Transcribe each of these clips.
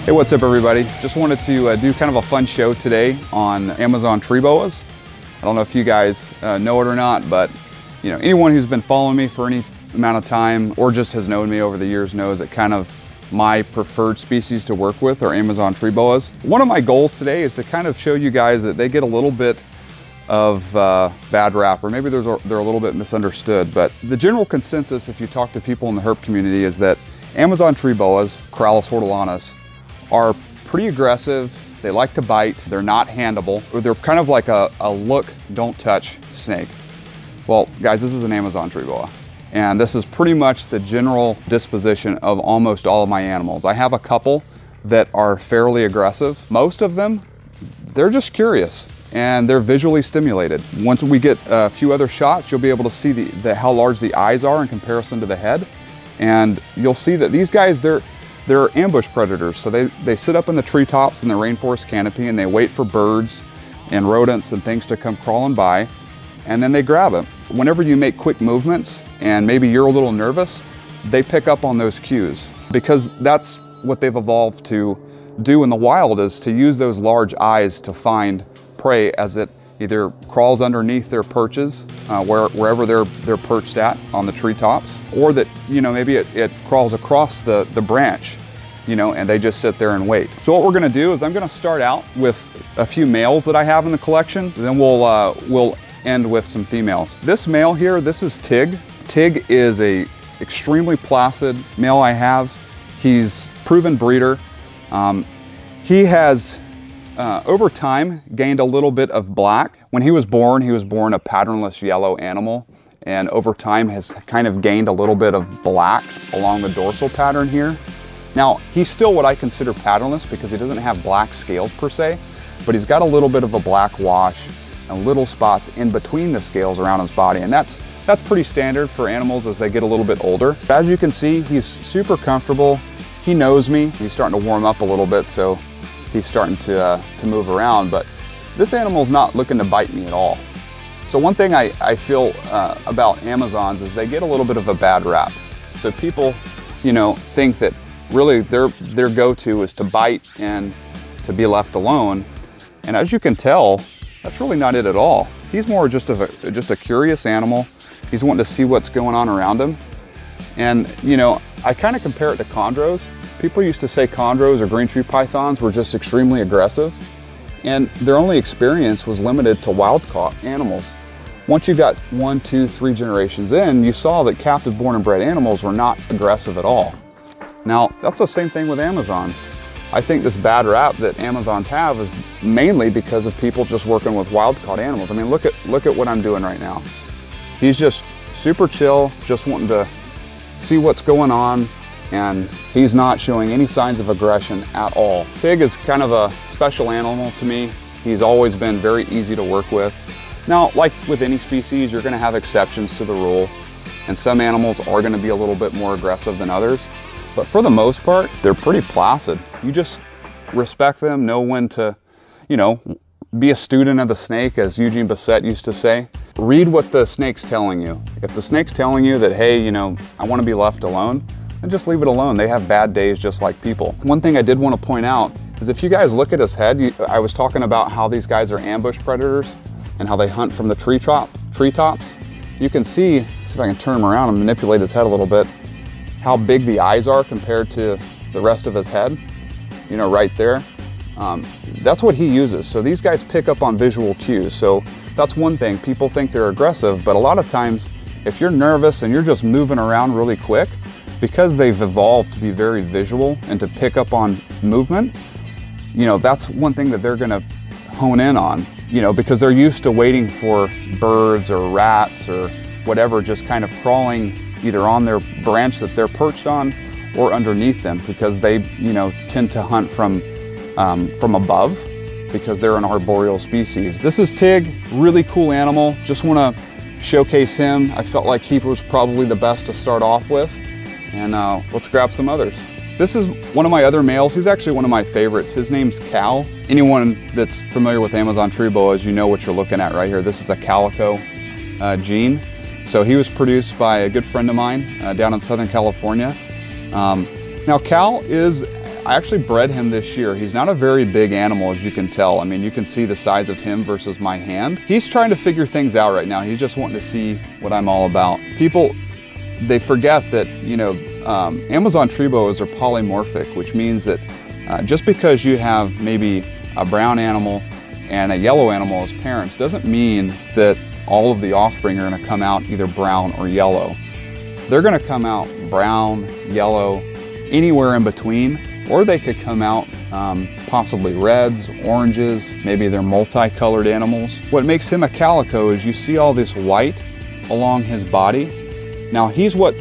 Hey, what's up everybody? Just wanted to do kind of a fun show today on Amazon Tree Boas. I don't know if you guys know it or not, but you know, anyone who's been following me for any amount of time or just has known me over the years knows that kind of my preferred species to work with are Amazon Tree Boas. One of my goals today is to kind of show you guys that they get a little bit of bad rap, or maybe they're a little bit misunderstood, but the general consensus, if you talk to people in the herp community, is that Amazon Tree Boas, Corallus hortulanus, are pretty aggressive. They like to bite. They're not handable. Or they're kind of like a look, don't touch snake. Well, guys, this is an Amazon Tree Boa, and this is pretty much the general disposition of almost all of my animals. I have a couple that are fairly aggressive. Most of them, they're just curious and they're visually stimulated. Once we get a few other shots, you'll be able to see how large the eyes are in comparison to the head. And you'll see that these guys, they're ambush predators. So they sit up in the treetops in the rainforest canopy and they wait for birds and rodents and things to come crawling by, and then they grab them. Whenever you make quick movements and maybe you're a little nervous, they pick up on those cues, because that's what they've evolved to do in the wild, is to use those large eyes to find prey as it either crawls underneath their perches, wherever they're perched at on the treetops, or that, you know, maybe it crawls across the branch, you know, and they just sit there and wait. So what we're gonna do is I'm gonna start out with a few males that I have in the collection, then we'll end with some females. This male here, this is Tig. Tig is a extremely placid male I have. He's proven breeder. He has over time gained a little bit of black. When he was born a patternless yellow animal, and over time has kind of gained a little bit of black along the dorsal pattern here. Now, he's still what I consider patternless because he doesn't have black scales per se, but he's got a little bit of a black wash and little spots in between the scales around his body, and that's pretty standard for animals as they get a little bit older. As you can see, he's super comfortable. He knows me. He's starting to warm up a little bit, so he's starting to move around, but this animal's not looking to bite me at all. So one thing I feel about Amazons is they get a little bit of a bad rap. So people, you know, think that really their go-to is to bite and to be left alone. And as you can tell, that's really not it at all. He's more just a curious animal. He's wanting to see what's going on around him. And, you know, I kind of compare it to chondros. People used to say chondros or green tree pythons were just extremely aggressive, and their only experience was limited to wild-caught animals. Once you got 1, 2, 3 generations in, you saw that captive born and bred animals were not aggressive at all. Now, that's the same thing with Amazons. I think this bad rap that Amazons have is mainly because of people just working with wild-caught animals. I mean, look at what I'm doing right now. He's just super chill, just wanting to see what's going on, and he's not showing any signs of aggression at all. Tig is kind of a special animal to me. He's always been very easy to work with. Now, like with any species, you're gonna have exceptions to the rule, and some animals are gonna be a little bit more aggressive than others, but for the most part, they're pretty placid. You just respect them, know when to, you know, be a student of the snake, as Eugene Bassett used to say. Read what the snake's telling you. If the snake's telling you that, hey, you know, I wanna be left alone, and just leave it alone. They have bad days just like people. One thing I did want to point out is if you guys look at his head, I was talking about how these guys are ambush predators and how they hunt from the treetops. You can see if I can turn him around and manipulate his head a little bit, how big the eyes are compared to the rest of his head, you know, right there. That's what he uses. So these guys pick up on visual cues. So that's one thing. People think they're aggressive, but a lot of times if you're nervous and you're just moving around really quick, because they've evolved to be very visual and to pick up on movement, you know, that's one thing that they're gonna hone in on, you know, because they're used to waiting for birds or rats or whatever just kind of crawling either on their branch that they're perched on or underneath them, because they, you know, tend to hunt from above because they're an arboreal species. This is Tig, really cool animal. Just wanna showcase him. I felt like he was probably the best to start off with. And let's grab some others. This is one of my other males. He's actually one of my favorites. His name's Cal. Anyone that's familiar with Amazon Tree Boas, you know what you're looking at right here. This is a calico gene. So he was produced by a good friend of mine down in Southern California. Now Cal is, I actually bred him this year. He's not a very big animal, as you can tell. I mean, you can see the size of him versus my hand. He's trying to figure things out right now. He's just wanting to see what I'm all about. People, they forget that, you know, Amazon tree boas are polymorphic, which means that just because you have maybe a brown animal and a yellow animal as parents doesn't mean that all of the offspring are going to come out either brown or yellow. They're going to come out brown, yellow, anywhere in between, or they could come out possibly reds, oranges, maybe they're multicolored animals. What makes him a calico is you see all this white along his body. Now he's what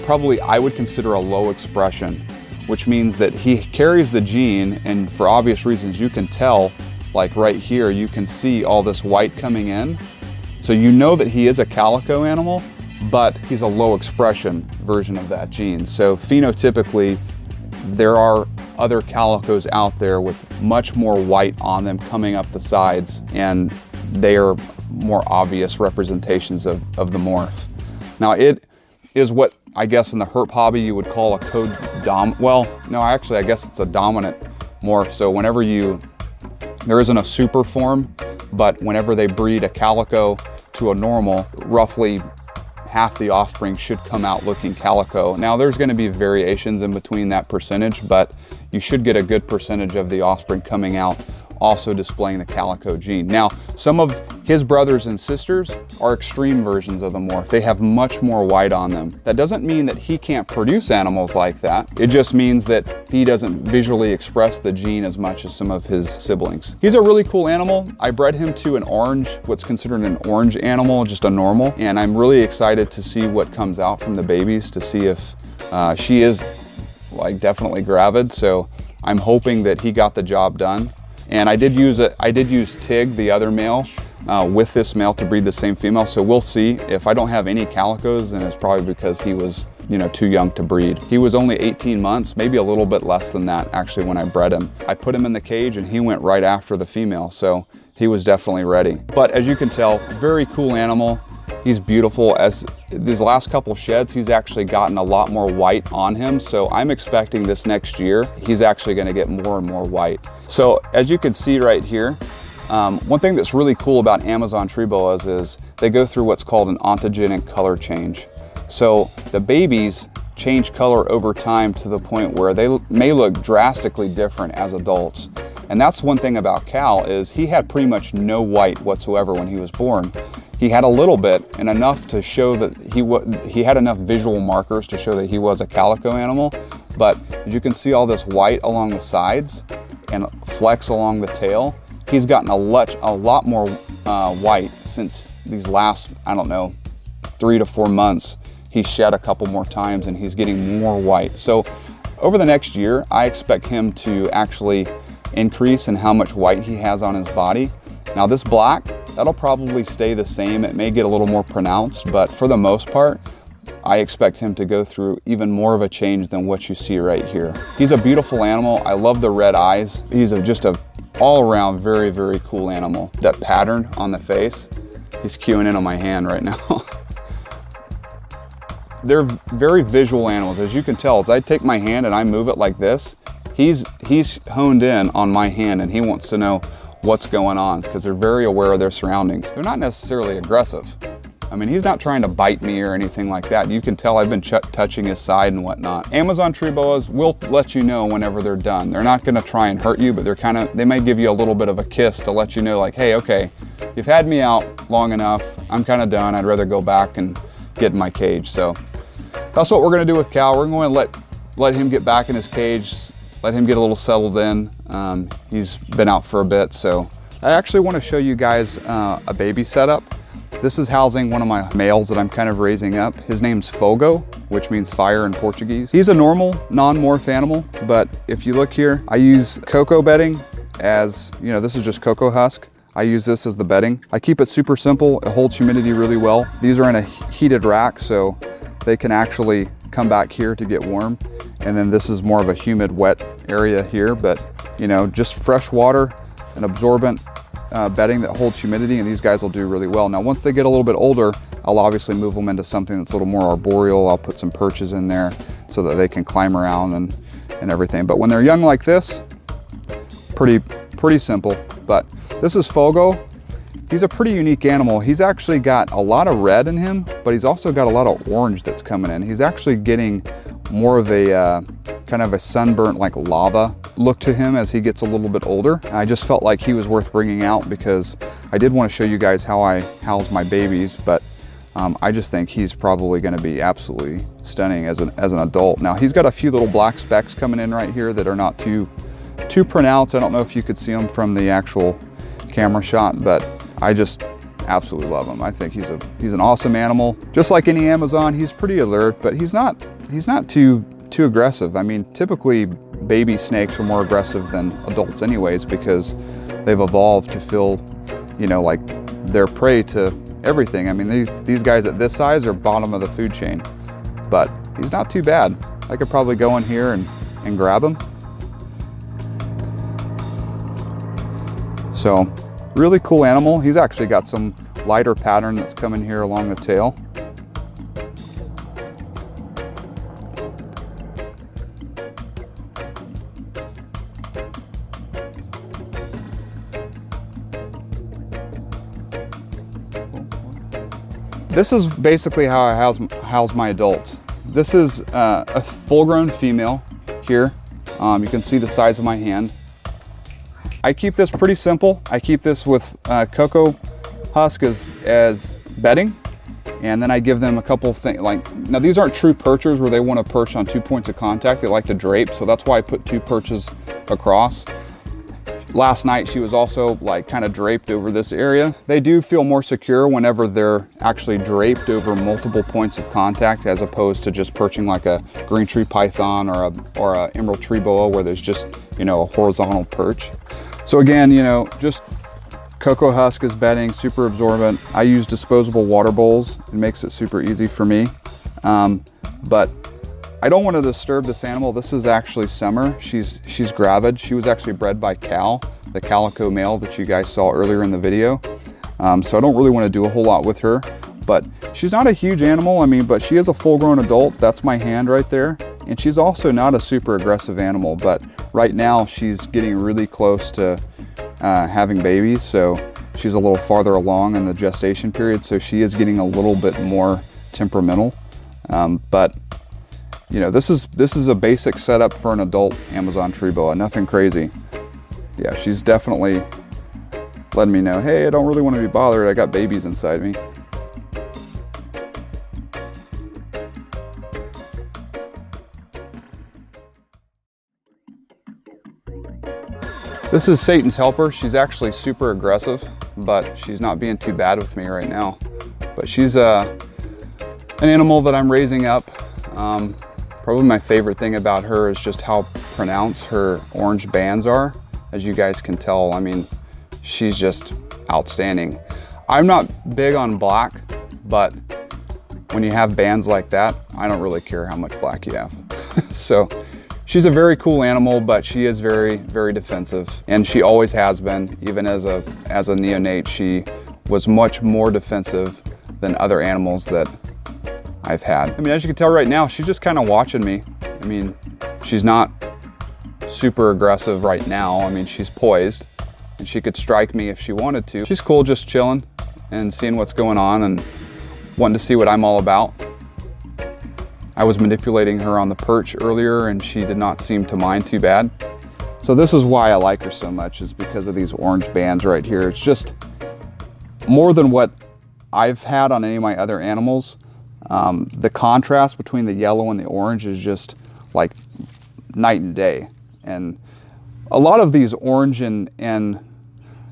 probably I would consider a low expression, which means that he carries the gene, and for obvious reasons you can tell, like right here, you can see all this white coming in. So you know that he is a calico animal, but he's a low expression version of that gene. So phenotypically, there are other calicos out there with much more white on them coming up the sides, and they are more obvious representations of the morph. Now it is what I guess in the herp hobby you would call a well, no, actually I guess it's a dominant morph. So whenever there isn't a super form, but whenever they breed a calico to a normal, roughly half the offspring should come out looking calico. Now there's going to be variations in between that percentage, but you should get a good percentage of the offspring coming out also displaying the calico gene. Now, some of his brothers and sisters are extreme versions of the morph. They have much more white on them. That doesn't mean that he can't produce animals like that. It just means that he doesn't visually express the gene as much as some of his siblings. He's a really cool animal. I bred him to an orange, what's considered an orange animal, just a normal, and I'm really excited to see what comes out from the babies, to see if she is like definitely gravid. So I'm hoping that he got the job done. And I did use Tig, the other male, with this male to breed the same female. So we'll see. If I don't have any calicos, then it's probably because he was, you know, too young to breed. He was only 18 months, maybe a little bit less than that actually when I bred him. I put him in the cage and he went right after the female. So he was definitely ready. But as you can tell, very cool animal. He's beautiful. As these last couple sheds, he's actually gotten a lot more white on him. So I'm expecting this next year, he's actually going to get more and more white. So as you can see right here, one thing that's really cool about Amazon tree boas is they go through what's called an Antigen color change. So the babies change color over time to the point where they may look drastically different as adults. And that's one thing about Cal, is he had pretty much no white whatsoever when he was born. He had a little bit, and enough to show that he had enough visual markers to show that he was a calico animal. But as you can see all this white along the sides and flecks along the tail, he's gotten a lot more white since these last, I don't know, 3 to 4 months. He's shed a couple more times and he's getting more white. So over the next year, I expect him to actually increase in how much white he has on his body. Now this black, that'll probably stay the same. It may get a little more pronounced, but for the most part, I expect him to go through even more of a change than what you see right here. He's a beautiful animal. I love the red eyes. He's just a all-around very, very cool animal. That pattern on the face, he's cueing in on my hand right now. They're very visual animals. As you can tell, as I take my hand and I move it like this, he's honed in on my hand and he wants to know what's going on because they're very aware of their surroundings. They're not necessarily aggressive. I mean, he's not trying to bite me or anything like that. You can tell I've been touching his side and whatnot. Amazon tree boas will let you know whenever they're done. They're not gonna try and hurt you, but they may give you a little bit of a kiss to let you know like, hey, okay, you've had me out long enough. I'm kind of done. I'd rather go back and get in my cage. So that's what we're gonna do with Cal. We're going to let him get back in his cage, let him get a little settled in. He's been out for a bit, so I actually want to show you guys a baby setup. This is housing one of my males that I'm kind of raising up. His name's Fogo, which means fire in Portuguese. He's a normal, non-morph animal, but if you look here, I use cocoa bedding as, you know, this is just cocoa husk. I use this as the bedding. I keep it super simple. It holds humidity really well. These are in a heated rack, so they can actually come back here to get warm. And then this is more of a humid, wet area here, but you know, just fresh water and absorbent bedding that holds humidity, and these guys will do really well. Now, once they get a little bit older, I'll obviously move them into something that's a little more arboreal. I'll put some perches in there so that they can climb around and, and everything. But when they're young like this, pretty simple. But this is Fogo. He's a pretty unique animal. He's actually got a lot of red in him, but he's also got a lot of orange that's coming in. He's actually getting more of a kind of a sunburnt, like lava look to him as he gets a little bit older. I just felt like he was worth bringing out because I did want to show you guys how I house my babies, but I just think he's probably going to be absolutely stunning as an adult. Now he's got a few little black specks coming in right here that are not too pronounced. I don't know if you could see them from the actual camera shot, but I just absolutely love him. I think he's an awesome animal. Just like any Amazon, he's pretty alert, but he's not too aggressive. I mean, typically baby snakes are more aggressive than adults anyways, because they've evolved to feel, you know, like they're prey to everything. I mean, these guys at this size are bottom of the food chain, but he's not too bad. I could probably go in here and grab him. So really cool animal. He's actually got some lighter pattern that's coming here along the tail. This is basically how I house my adults. This is a full-grown female here. You can see the size of my hand. I keep this pretty simple. I keep this with cocoa husk as bedding, and then I give them a couple things. Like, now these aren't true perchers where they want to perch on 2 points of contact. They like to drape, so that's why I put 2 perches across. Last night she was also like kind of draped over this area. They do feel more secure whenever they're actually draped over multiple points of contact, as opposed to just perching like a green tree python or a emerald tree boa where there's just, you know, a horizontal perch. So again, you know, just cocoa husk is bedding, super absorbent. I use disposable water bowls. It makes it super easy for me. But I don't want to disturb this animal. This is actually Summer. She's gravid. She was actually bred by Cal, the calico male that you guys saw earlier in the video. So I don't really want to do a whole lot with her, but she's not a huge animal. I mean, but she is a full-grown adult. That's my hand right there. And she's also not a super aggressive animal, but right now she's getting really close to having babies. So she's a little farther along in the gestation period. So she is getting a little bit more temperamental. But you know, this is a basic setup for an adult Amazon tree boa, nothing crazy. Yeah, she's definitely letting me know, hey, I don't really want to be bothered. I got babies inside me. This is Satan's helper. She's actually super aggressive, but she's not being too bad with me right now. But she's an animal that I'm raising up. Probably my favorite thing about her is just how pronounced her orange bands are. As you guys can tell, I mean, she's just outstanding. I'm not big on black, but when you have bands like that, I don't really care how much black you have. So she's a very cool animal, but she is very, very defensive. And she always has been. Even as a neonate, she was much more defensive than other animals that I've had. I mean, as you can tell right now, she's just kind of watching me. I mean, she's not super aggressive right now. I mean, she's poised and she could strike me if she wanted to. She's cool, just chilling and seeing what's going on and wanting to see what I'm all about. I was manipulating her on the perch earlier and she did not seem to mind too bad. So this is why I like her so much, is because of these orange bands right here. It's just more than what I've had on any of my other animals. The contrast between the yellow and the orange is just like night and day. And a lot of these orange and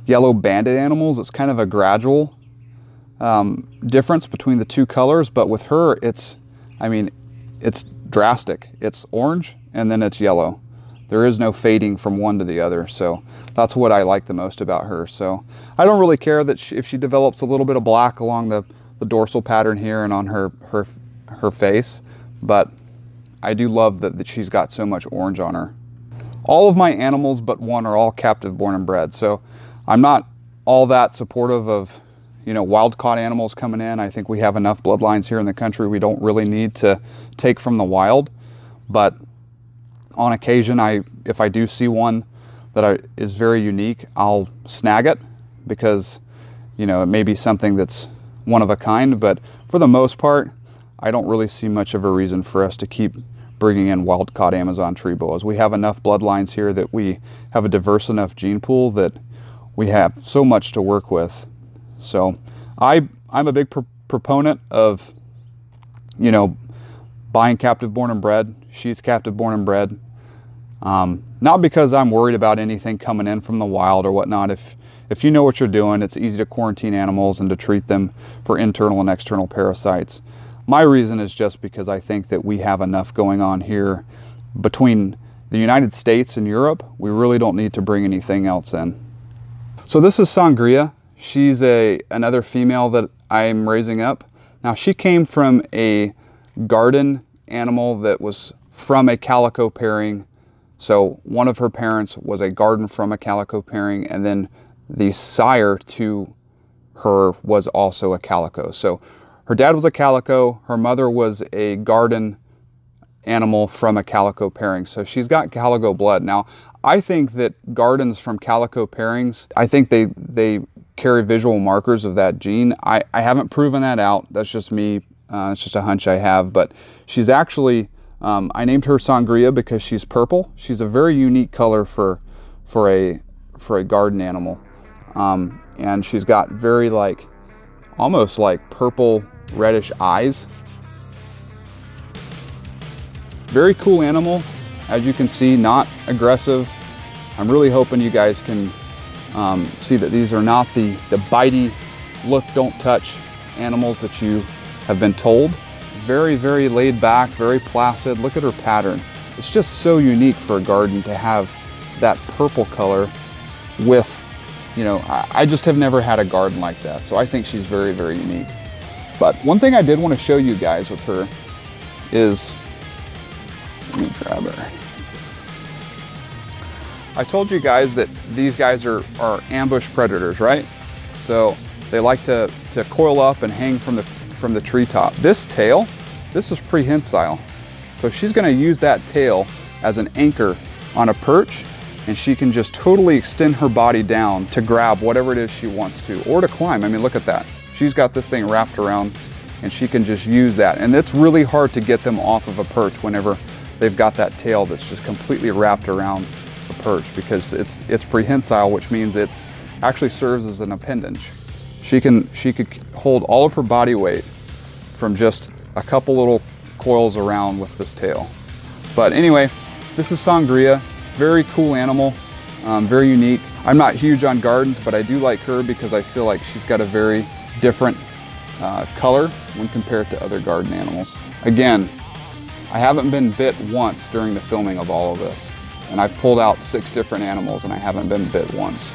yellow banded animals, it's kind of a gradual difference between the two colors. But with her, it's drastic. It's orange and then it's yellow. There is no fading from one to the other. So that's what I like the most about her. So I don't really care that if she develops a little bit of black along the dorsal pattern here and on her face, but I do love that she's got so much orange on her. All of my animals but one are all captive born and bred, so I'm not all that supportive of, you know, wild caught animals coming in. I think we have enough bloodlines here in the country. We don't really need to take from the wild, but on occasion, if I do see one that is very unique, I'll snag it because, you know, it may be something that's one of a kind, but for the most part, I don't really see much of a reason for us to keep bringing in wild-caught Amazon tree boas. We have enough bloodlines here that we have a diverse enough gene pool that we have so much to work with. So I'm a big proponent of, you know, buying captive born and bred, sheath captive born and bred. Not because I'm worried about anything coming in from the wild or whatnot. If you know what you're doing, it's easy to quarantine animals and to treat them for internal and external parasites. My reason is just because I think that we have enough going on here between the United States and Europe. We really don't need to bring anything else in. So this is Sangria. She's another female that I'm raising up. Now she came from a garden animal that was from a calico pairing. So one of her parents was a garden from a calico pairing, and then the sire to her was also a calico. So her dad was a calico, her mother was a garden animal from a calico pairing. So she's got calico blood. Now, I think that gardens from calico pairings, I think they carry visual markers of that gene. I haven't proven that out. That's just me. It's just a hunch I have. But she's actually, I named her Sangria because she's purple. She's a very unique color for a garden animal. And she's got very almost like purple reddish eyes. Very cool animal. As you can see, not aggressive. I'm really hoping you guys can see that these are not the bitey, look, don't touch animals that you have been told. Very, very laid back, very placid. Look at her pattern. It's just so unique for a garden to have that purple color with, you know, I just have never had a garden like that. So I think she's very, very unique. But one thing I did want to show you guys with her is, let me grab her. I told you guys that these guys are ambush predators, right? So they like to coil up and hang from the treetop. This tail, this is prehensile. So she's going to use that tail as an anchor on a perch, and she can just totally extend her body down to grab whatever it is she wants to, or to climb. I mean, look at that. She's got this thing wrapped around, and she can just use that. And it's really hard to get them off of a perch whenever they've got that tail that's just completely wrapped around the perch, because it's prehensile, which means it's actually serves as an appendage. She could hold all of her body weight from just a couple little coils around with this tail. But anyway, this is Sangria. Very cool animal, very unique. I'm not huge on gardens, but I do like her because I feel like she's got a very different color when compared to other garden animals. Again, I haven't been bit once during the filming of all of this, and I've pulled out 6 different animals and I haven't been bit once.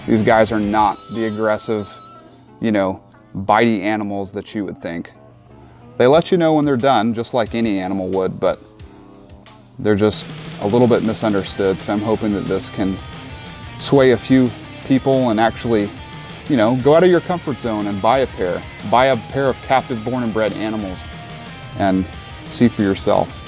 These guys are not the aggressive, you know, bitey animals that you would think. They let you know when they're done, just like any animal would, but they're just a little bit misunderstood. So I'm hoping that this can sway a few people and actually, you know, go out of your comfort zone and buy a pair of captive born and bred animals and see for yourself.